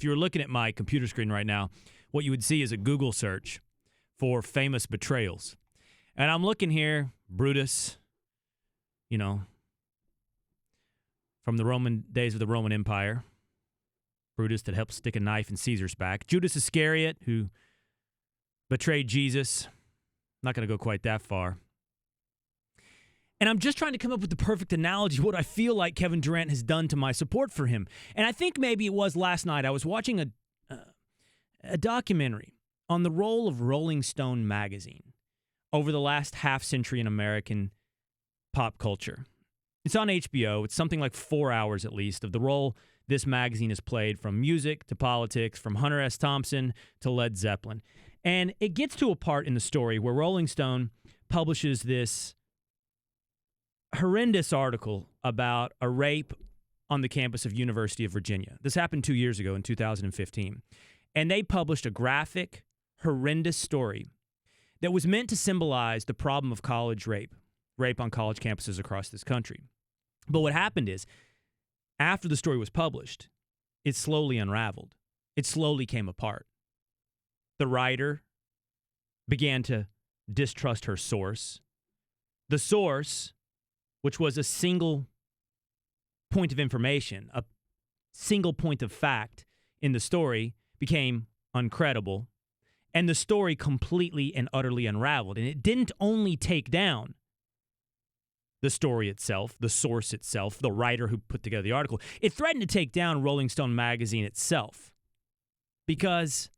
If you were looking at my computer screen right now, what you would see is a Google search for famous betrayals. And I'm looking here, Brutus, from the Roman days of the Roman Empire. Brutus that helped stick a knife in Caesar's back. Judas Iscariot, who betrayed Jesus. Not going to go quite that far. And I'm just trying to come up with the perfect analogy, what I feel like Kevin Durant has done to my support for him. And I think maybe it was last night. I was watching a documentary on the role of Rolling Stone magazine over the last half century in American pop culture. It's on HBO. It's something like 4 hours at least of the role this magazine has played, from music to politics, from Hunter S. Thompson to Led Zeppelin. And it gets to a part in the story where Rolling Stone publishes this horrendous article about a rape on the campus of University of Virginia. This happened 2 years ago in 2015. And they published a graphic, horrendous story that was meant to symbolize the problem of college rape on college campuses across this country. But what happened is, after the story was published, it slowly unraveled. It slowly came apart. The writer began to distrust her source. The source, which was a single point of information, a single point of fact in the story, became uncredible. And the story completely and utterly unraveled. And it didn't only take down the story itself, the source itself, the writer who put together the article. It threatened to take down Rolling Stone magazine itself because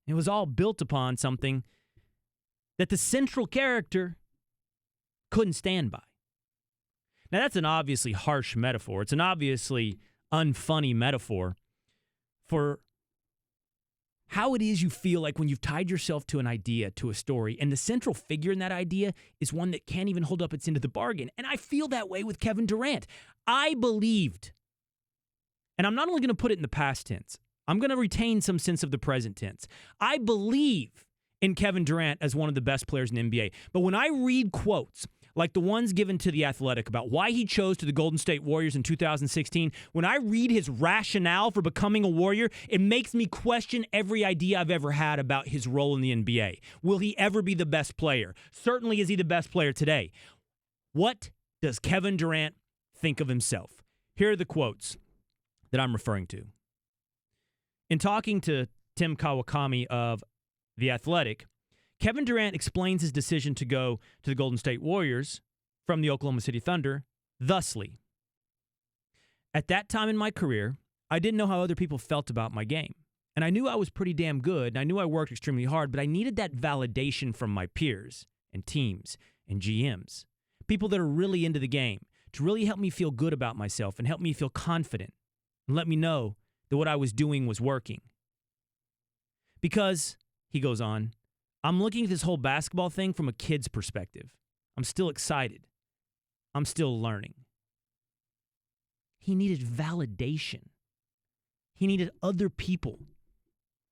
it was all built upon something that the central character couldn't stand by. Now, that's an obviously harsh metaphor. It's an obviously unfunny metaphor for how it is you feel like when you've tied yourself to an idea, to a story, and the central figure in that idea is one that can't even hold up its end of the bargain. And I feel that way with Kevin Durant. I believed, and I'm not only going to put it in the past tense, I'm going to retain some sense of the present tense. I believe in Kevin Durant as one of the best players in the NBA. But when I read quotes like the ones given to The Athletic about why he chose to the Golden State Warriors in 2016, when I read his rationale for becoming a Warrior, it makes me question every idea I've ever had about his role in the NBA. Will he ever be the best player? Certainly is he the best player today. What does Kevin Durant think of himself? Here are the quotes that I'm referring to. In talking to Tim Kawakami of The Athletic, Kevin Durant explains his decision to go to the Golden State Warriors from the Oklahoma City Thunder thusly. At that time in my career, I didn't know how other people felt about my game. And I knew I was pretty damn good, and I knew I worked extremely hard, but I needed that validation from my peers and teams and GMs, people that are really into the game, to really help me feel good about myself and help me feel confident and let me know that what I was doing was working. Because, he goes on, I'm looking at this whole basketball thing from a kid's perspective. I'm still excited. I'm still learning. He needed validation. He needed other people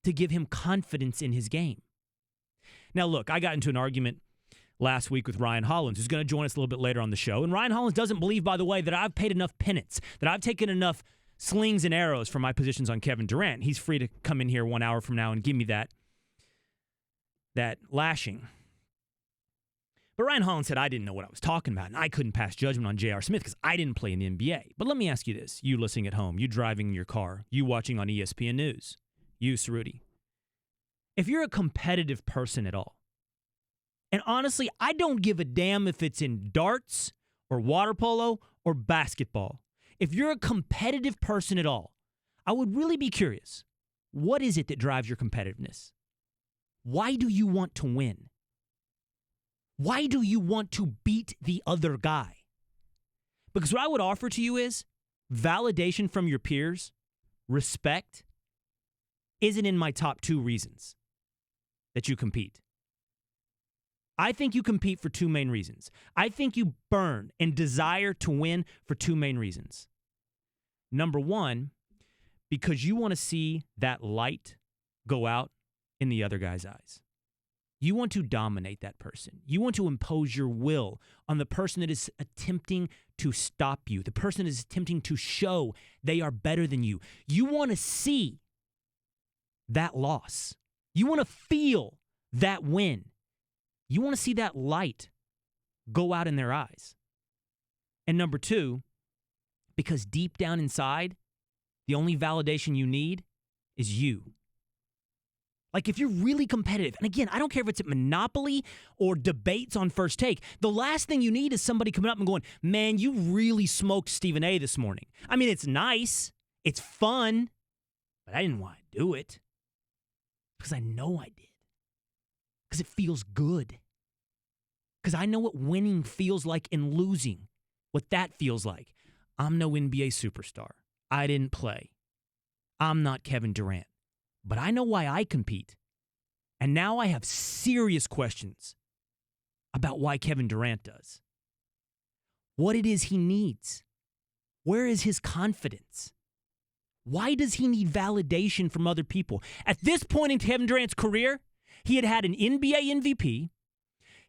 to give him confidence in his game. Now, look, I got into an argument last week with Ryan Hollins, who's going to join us a little bit later on the show. And Ryan Hollins doesn't believe, by the way, that I've paid enough penance, that I've taken enough slings and arrows for my positions on Kevin Durant. He's free to come in here 1 hour from now and give me that lashing. But Ryan Hollins said I didn't know what I was talking about, and I couldn't pass judgment on J.R. Smith because I didn't play in the NBA. But let me ask you this, you listening at home, you driving in your car, you watching on ESPN News, you, Cerruti. If you're a competitive person at all, and honestly, I don't give a damn if it's in darts or water polo or basketball. If you're a competitive person at all, I would really be curious, what is it that drives your competitiveness? Why do you want to win? Why do you want to beat the other guy? Because what I would offer to you is validation from your peers, respect, isn't in my top 2 reasons that you compete. I think you compete for 2 main reasons. I think you burn and desire to win for 2 main reasons. Number 1, because you want to see that light go out in the other guy's eyes. You want to dominate that person. You want to impose your will on the person that is attempting to stop you, the person that is attempting to show they are better than you. You want to see that loss. You want to feel that win. You want to see that light go out in their eyes. And number two, because deep down inside, the only validation you need is you. Like if you're really competitive, and again, I don't care if it's at Monopoly or debates on First Take, the last thing you need is somebody coming up and going, man, you really smoked Stephen A this morning. I mean, it's nice, it's fun, but I didn't want to do it because I know I did. Because it feels good. Because I know what winning feels like and losing, what that feels like. I'm no NBA superstar. I didn't play. I'm not Kevin Durant. But I know why I compete. And now I have serious questions about why Kevin Durant does. What it is he needs. Where is his confidence? Why does he need validation from other people? At this point in Kevin Durant's career, he had an NBA MVP.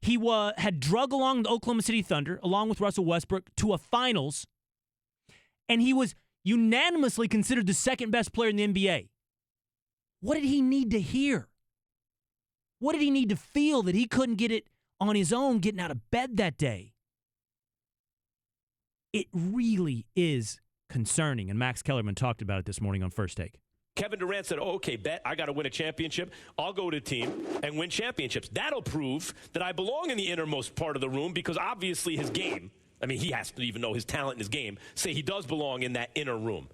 He had drug along the Oklahoma City Thunder, along with Russell Westbrook, to a finals. And he was unanimously considered the second best player in the NBA. What did he need to hear? What did he need to feel that he couldn't get it on his own getting out of bed that day? It really is concerning, and Max Kellerman talked about it this morning on First Take. Kevin Durant said, okay, bet I got to win a championship. I'll go to a team and win championships. That'll prove that I belong in the innermost part of the room because obviously his game, I mean, he has to even know his talent in his game, say he does belong in that inner room.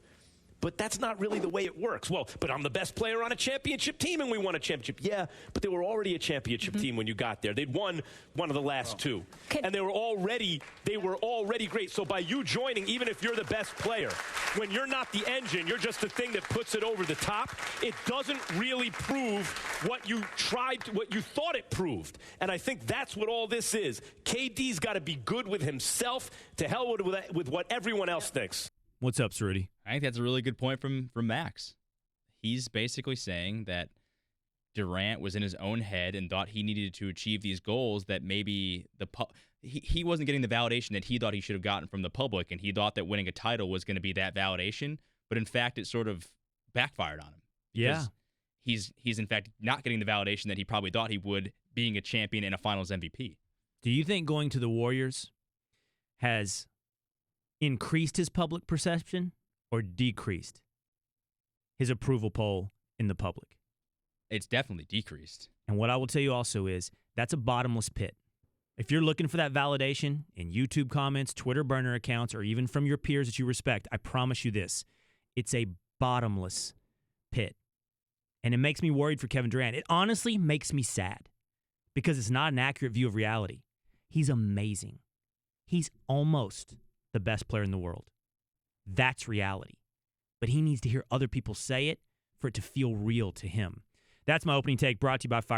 But that's not really the way it works. Well, but I'm the best player on a championship team and we won a championship. Yeah, but they were already a championship team when you got there. They'd won one of the last two. And they were already great. So by you joining, even if you're the best player, when you're not the engine, you're just the thing that puts it over the top, it doesn't really prove what you thought it proved. And I think that's what all this is. KD's got to be good with himself, to hell with what everyone else thinks. What's up, Cerruti? I think that's a really good point from Max. He's basically saying that Durant was in his own head and thought he needed to achieve these goals that maybe he wasn't getting the validation that he thought he should have gotten from the public, and he thought that winning a title was going to be that validation, but in fact it sort of backfired on him. Yeah. He's in fact not getting the validation that he probably thought he would, being a champion and a finals MVP. Do you think going to the Warriors has increased his public perception or decreased his approval poll in the public? It's definitely decreased. And what I will tell you also is that's a bottomless pit. If you're looking for that validation in YouTube comments, Twitter burner accounts, or even from your peers that you respect, I promise you this, it's a bottomless pit. And it makes me worried for Kevin Durant. It honestly makes me sad because it's not an accurate view of reality. He's amazing. He's almost the best player in the world. That's reality. But he needs to hear other people say it for it to feel real to him. That's my opening take, brought to you by Fire.